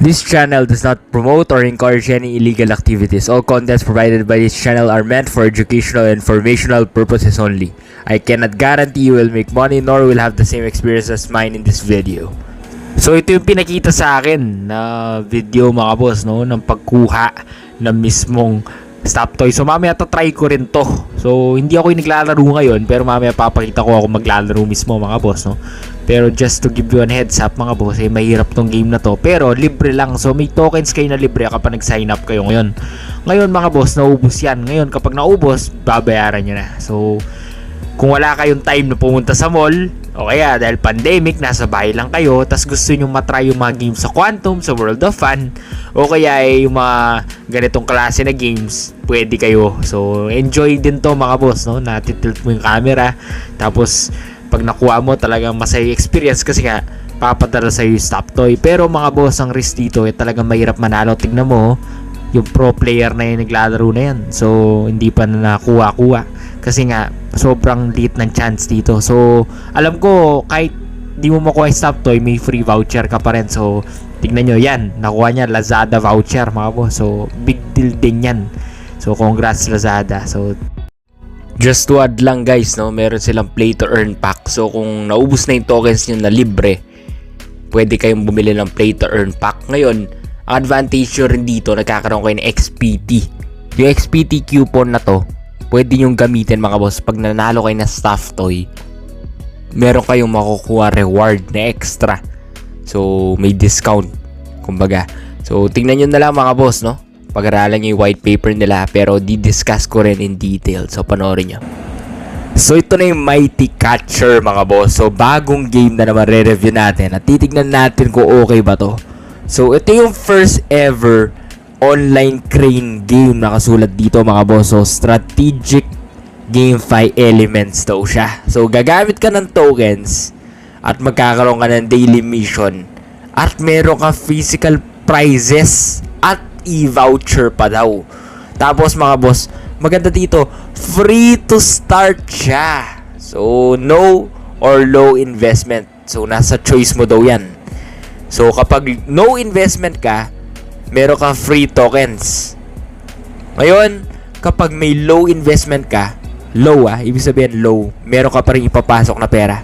This channel does not promote or encourage any illegal activities. All contents provided by this channel are meant for educational and informational purposes only. I cannot guarantee you will make money nor will have the same experience as mine in this video. So ito yung pinakita sa akin na video mga boss, no, ng pagkuha ng mismong stop toy. So mamaya try ko rin to. So hindi ako yung naglalaro ngayon, pero mamaya papakita ko ako maglalaro mismo mga boss, no. Pero just to give you a heads up mga boss, eh, mahirap tong game na to. Pero libre lang. So may tokens kayo na libre kapag nag-sign up kayo ngayon. Ngayon mga boss, naubos yan. Ngayon kapag naubos, babayaran nyo na. So kung wala kayong time na pumunta sa mall, o kaya dahil pandemic, nasa bahay lang kayo, tas gusto nyo matry yung mga games sa Quantum, sa World of Fun, o kaya yung mga ganitong klase na games, pwede kayo. So enjoy din to mga boss, no? Natitilt mo yung camera, tapos pag nakuha mo talagang masaya experience kasi nga papadala sa'yo yung stop toy. Pero mga boss, ang risk dito eh, talagang mahirap manalo. Tignan mo yung pro player na yung naglalaro na yan, so hindi pa na nakuha kasi nga sobrang liit ng chance dito. So alam ko kahit di mo makuha yung stop toy, may free voucher ka pa rin. So tignan nyo yan, nakuha niya Lazada voucher mga boss. So big deal din yan. So congrats Lazada. So just to add lang guys, no, meron silang play to earn pack. So kung naubos na yung tokens nyo na libre, pwede kayong bumili ng play to earn pack. Ngayon, ang advantage nyo rin dito, nagkakaroon kayo ng XPT. Yung XPT coupon na to, pwede nyong gamitin mga boss. Pag nanalo kayo ng stuff toy, meron kayong makukuha reward na extra. So may discount, kumbaga. So tingnan nyo na lang mga boss, no, pag-aralan nyo yung white paper nila, pero di-discuss ko rin in detail. So panoorin nyo. So ito na yung Mightycatcher mga boss. So bagong game na naman re-review natin at titignan natin kung okay ba to. So ito yung first ever online crane game na kasulat dito mga boss. So strategic GameFi elements daw siya. So gagamit ka ng tokens at magkakaroon ka ng daily mission at meron ka physical prizes at e-voucher pa daw. Tapos mga boss, maganda dito, free to start siya. So no or low investment. So nasa choice mo daw yan. So kapag no investment ka, meron kang free tokens. Ngayon, kapag may low investment ka, low ibig sabihin low, meron ka pa rin ipapasok na pera.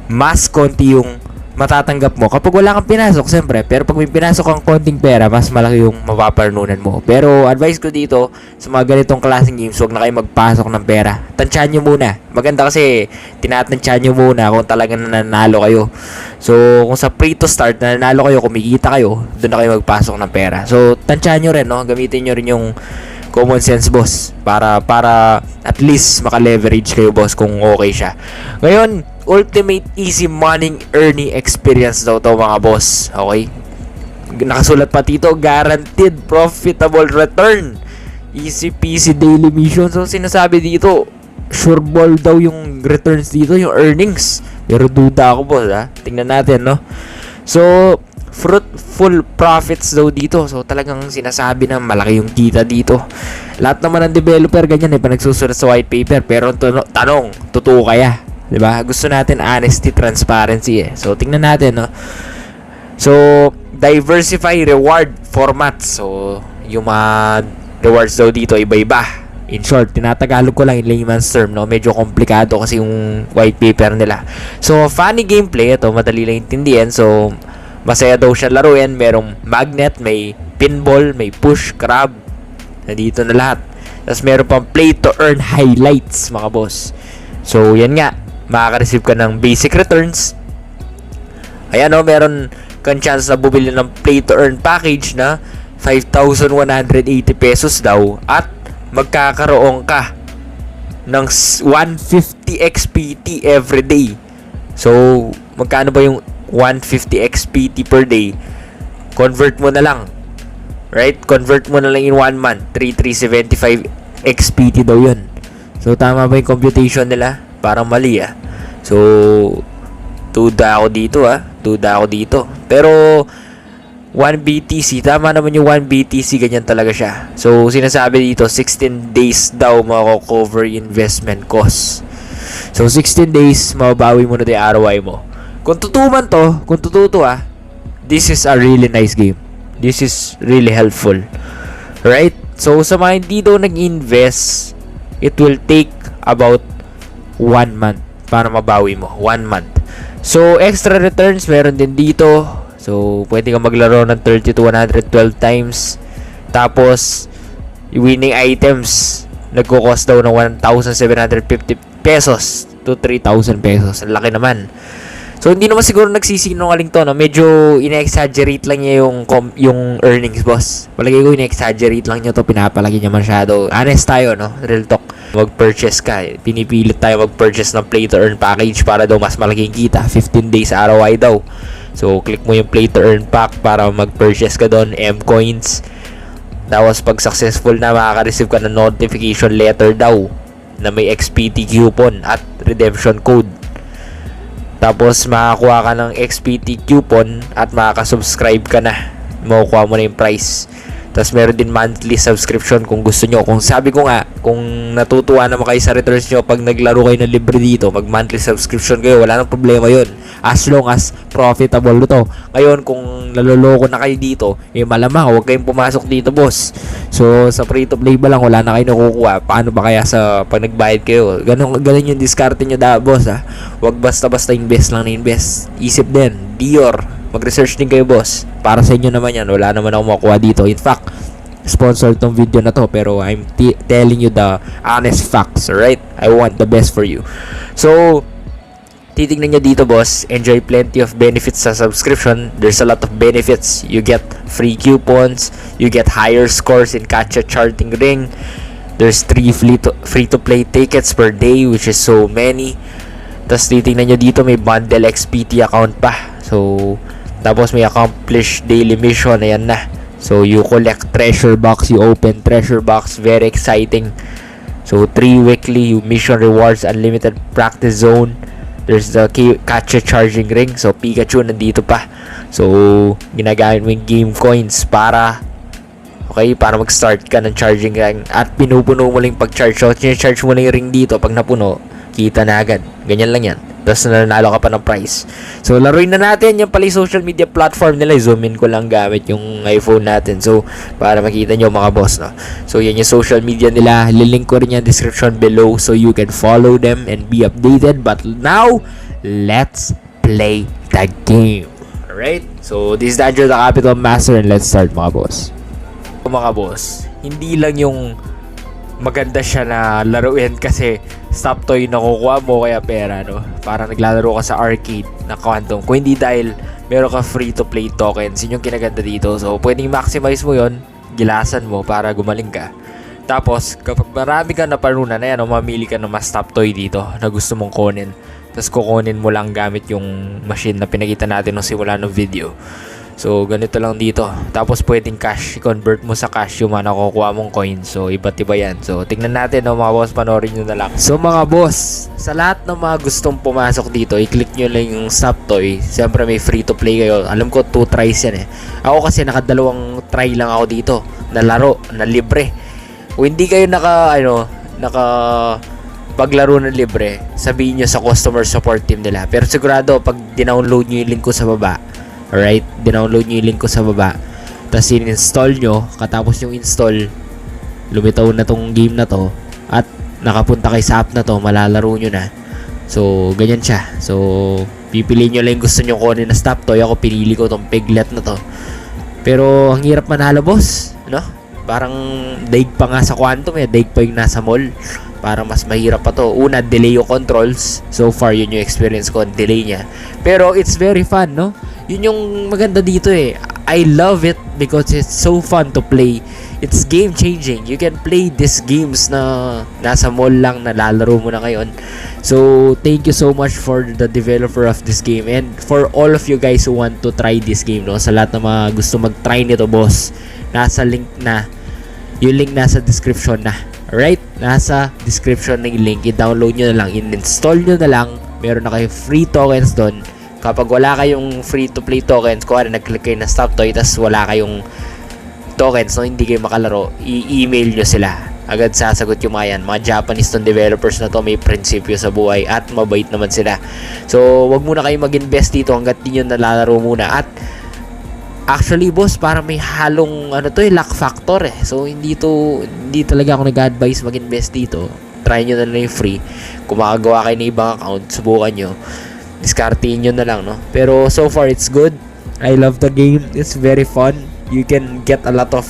Mas konti yung matatanggap mo kapag wala kang pinasok, siyempre. Pero pag may pinasok kang konting pera, mas malaki yung mapaparnunan mo. Pero advice ko dito, sa mga ganitong klaseng games, huwag na kayo magpasok ng pera. Tansyahan nyo muna. Maganda kasi tinatansyahan nyo muna kung talagang nanalo kayo. So kung sa free to start nanalo kayo, kumikita kayo, doon na kayo magpasok ng pera. So tansyahan nyo rin, no? Gamitin nyo rin yung common sense boss para at least maka-leverage kayo boss kung okay siya. Ngayon, ultimate easy money earning experience daw to mga boss. Okay? Nakasulat pa dito, guaranteed profitable return. Easy peasy daily mission. So sinasabi dito, sure ball daw yung returns dito, yung earnings. Pero duda ako boss, ha? Tingnan natin, no? So fruitful profits daw dito. So talagang sinasabi na malaki yung kita dito. Lahat naman ng developer ganyan pa nagsusulat sa white paper. Pero tanong, totoo kaya? 'Di ba? Gusto natin honesty, transparency So tingnan natin, no. So diversify reward formats. So yung mga rewards daw dito iba-iba. In short, tinatagalog ko lang in layman's term, no. Medyo komplikado kasi yung white paper nila. So funny gameplay, ito madali lang intindihan. So masaya daw siya laruin. Merong magnet, may pinball, may push, crab. Nandito na lahat. Tapos meron pang play to earn highlights mga boss. So yan nga, makaka-receive ka ng basic returns. Ayan o, meron kang chance na bumili ng play to earn package na 5,180 pesos daw. At magkakaroon ka ng 150 XPT every day. So magkano ba yung 150 XPT per day? Convert mo na lang, right? Convert mo na lang in 1 month, 3,375 XPT daw yun. So tama ba yung computation nila? Parang mali So duda ako dito Pero 1 BTC, tama naman yung 1 BTC, ganyan talaga siya. So sinasabi dito 16 days daw mako-cover investment cost. So 16 days mababawi mo na yung ROI mo. Kung totoo to, this is a really nice game. This is really helpful. Right? So, sa mga hindi daw nag-invest, it will take about 1 month para mabawi mo. 1 month. So, extra returns meron din dito. So, pwede kang maglaro ng 30 to 112 times. Tapos, winning items, nagko-cost daw ng 1,750 pesos to 3,000 pesos. Ang laki naman. So, hindi naman siguro nagsisinungaling to, no? Medyo ina-exaggerate lang niya yung earnings, boss. Palagay ko ina-exaggerate lang niya to, pinapalaki niya masyado. Honest tayo, no? Real talk. Mag-purchase ka. Pinipilit tayo mag-purchase ng play to earn package para daw mas malaking kita. 15 days ROI daw. So, click mo yung play to earn pack para mag-purchase ka doon. M-coins. Tapos, pag successful na, makaka-receive ka ng notification letter daw na may XPT coupon at redemption code. Tapos, makakuha ka ng XPT coupon at makaka-subscribe ka na. Makukuha mo na yung price. Tapos, meron din monthly subscription kung gusto nyo. Kung sabi ko nga, kung natutuwa naman kayo sa returns nyo pag naglaro kayo ng libre dito, mag-monthly subscription kayo, wala nang problema yun. As long as profitable to. Ngayon, kung naloloko na kayo dito, malamang huwag kayong pumasok dito, boss. So, sa free-to-play ba lang, wala na kayo nakukuha. Paano ba kaya sa pag nagbayad kayo? Ganun yung diskarte nyo boss, ha? Huwag basta-basta invest lang na invest. Isip din, Dior. Mag-research din kayo, boss. Para sa inyo naman yan. Wala naman ako makuha dito. In fact, sponsored tong video na to. Pero I'm telling you the honest facts, alright? I want the best for you. So, titignan nyo dito, boss. Enjoy plenty of benefits sa subscription. There's a lot of benefits. You get free coupons. You get higher scores in Gacha charting ring. There's 3 free-to-play tickets per day, which is so many. Tapos titignan nyo dito, may bundle XPT account pa. So, tapos may accomplished daily mission. Ayan na. So, you collect treasure box. You open treasure box. Very exciting. So, 3 weekly mission rewards. Unlimited practice zone. There's the Gacha charging ring. So, Pikachu nandito pa. So, ginagamit mo yung game coins para mag-start ka ng charging ring. At pinupuno mo lang pag-charge. So, charge mo lang yung ring dito. Pag napuno, kita na agad. Ganyan lang yan. Tapos nanalo ka pa ng price. So, laruin na natin yung pala social media platform nila. Zoom in ko lang gamit yung iPhone natin. So, para makita nyo mga boss, no? So, yan yung social media nila. Lilink ko rin yung description below so you can follow them and be updated. But now, let's play the game. Alright? So, this is Danjo the Capital Master and let's start mga boss. Mga boss, hindi lang yung maganda siya na laruin kasi stop toy nakukuha mo kaya pera, no? Parang naglalaro ka sa arcade na quantum. Kung hindi dahil meron ka free to play tokens, yun yung kinaganda dito. So, pwedeng maximize mo yon, gilasan mo para gumaling ka. Tapos, kapag marami ka na parunan, ayan, mamili ka ng mas top toy dito na gusto mong kunin. Tapos, kukunin mo lang gamit yung machine na pinakita natin nung simula ng video. So, ganito lang dito. Tapos, pwedeng cash. I-convert mo sa cash yung mga nakukuha mong coins. So, iba't iba yan. So, tignan natin, no, mga boss. Panoorin nyo na lang. So, mga boss, sa lahat ng mga gustong pumasok dito, i-click nyo lang yung stop toy. Siyempre, may free to play kayo. Alam ko, 2 tries yan eh. Ako kasi, nakadalawang try lang ako dito. Na laro, na libre. Kung hindi kayo paglaro ng libre, sabihin nyo sa customer support team nila. Pero sigurado, pag dinownload nyo yung link ko sa baba, alright, dinownload nyo yung link ko sa baba, tapos in-install nyo, katapos yung install, lumitaw na tong game na to, at nakapunta kay sa app na to, malalaro nyo na. So, ganyan siya. So, pipiliin nyo lang yung gusto nyo kunin na stop toy. Ako, pinili ko tong piglet na to. Pero, ang hirap manalo, boss, no? Parang daig pa nga sa quantum eh, daig pa yung nasa mall. Parang mas mahirap pa to. Una, delay yung controls. So far, yun yung experience ko, delay niya. Pero it's very fun, no? Yun yung maganda dito eh. I love it because it's so fun to play. It's game changing. You can play these games na nasa mall lang, na lalaro mo na ngayon. So, thank you so much for the developer of this game and for all of you guys who want to try this game, no? Sa lahat ng mga gusto mag-try nito, boss, nasa link na. Yung link nasa description na. Alright? Nasa description ng link. I-download nyo na lang. I-install nyo na lang. Meron na kayo free tokens doon. Kapag wala kayong free to play tokens, kung nag-click kayo na stop toy, tas wala kayong tokens, no, hindi kayo makalaro, i-email nyo sila. Agad sasagot yung mga yan. Mga Japanese tong developers na to, may prinsipyo sa buhay at mabait naman sila. So, wag muna kayo mag-invest dito hanggat di nyo nalalaro muna. At Actually, boss, parang may halong luck factor eh. So hindi talaga ako nag-advise mag-invest dito. Try nyo na lang yung free. Kung makagawa kayo ng ibang account, subukan nyo. Discartein nyo na lang, no? Pero so far, it's good. I love the game. It's very fun. You can get a lot of,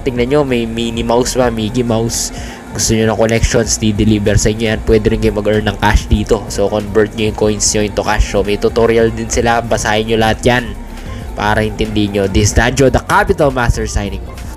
tingnan nyo, may Minnie Mouse ba, Mickey Mouse. Gusto nyo ng collections, di-deliver sa inyo yan. Pwede rin kayo mag-earn ng cash dito. So, convert nyo yung coins nyo into cash. So, may tutorial din sila. Basahin nyo lahat yan para intindihin nyo. This Danjo the Capital Master signing off.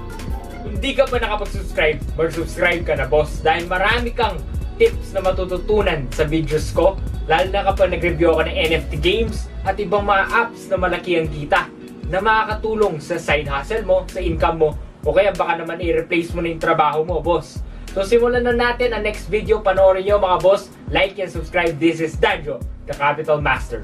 Kung di ka pa nakapag-subscribe, mag-subscribe ka na, boss. Dahil marami kang tips na matututunan sa videos ko. Lalo na kapag nag-review ako ng NFT games at ibang mga apps na malaki ang kita na makakatulong sa side hustle mo, sa income mo, o kaya baka naman i-replace mo na yung trabaho mo, boss. So simulan na natin ang next video. Panoorin nyo mga boss. Like and subscribe. This is Danjo, the Capital Master.